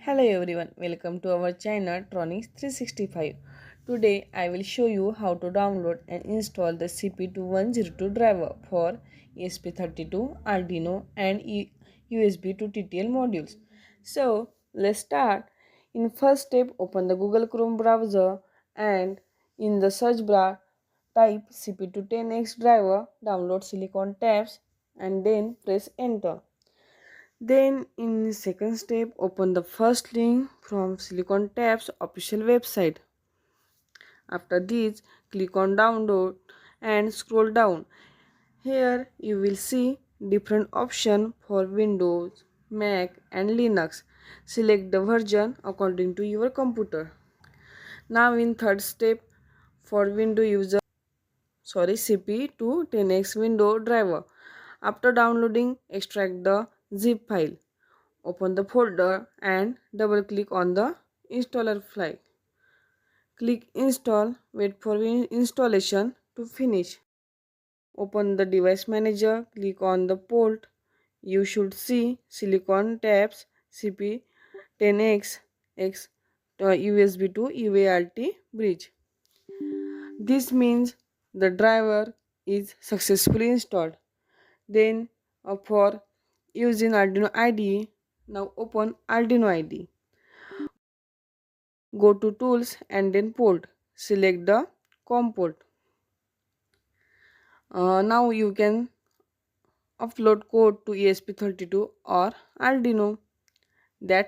Hello everyone, welcome to our channel Tronics 365. Today I will show you how to download and install the CP2102 driver for ESP32, Arduino and USB to TTL modules. So let's start. In first step, open the Google Chrome browser and in the search bar type CP210X driver, download silicon tabs and then press enter. Then in the second step, open the first link from Silicon Tabs official website. After this, click on download and scroll down. Here you will see different options for Windows, Mac and Linux. Select the version according to your computer. Now in third step, for Windows user, CP to 10x window driver. After downloading, extract the zip file. Open the folder and double click on the installer file. Click install, wait for installation to finish. Open the device manager, click on the port. You should see silicon tabs CP10X USB to UART bridge. This means the driver is successfully installed. Then for using Arduino IDE, now open Arduino IDE. Go to tools and then port. Select the COM port. Now you can upload code to ESP32 or Arduino. That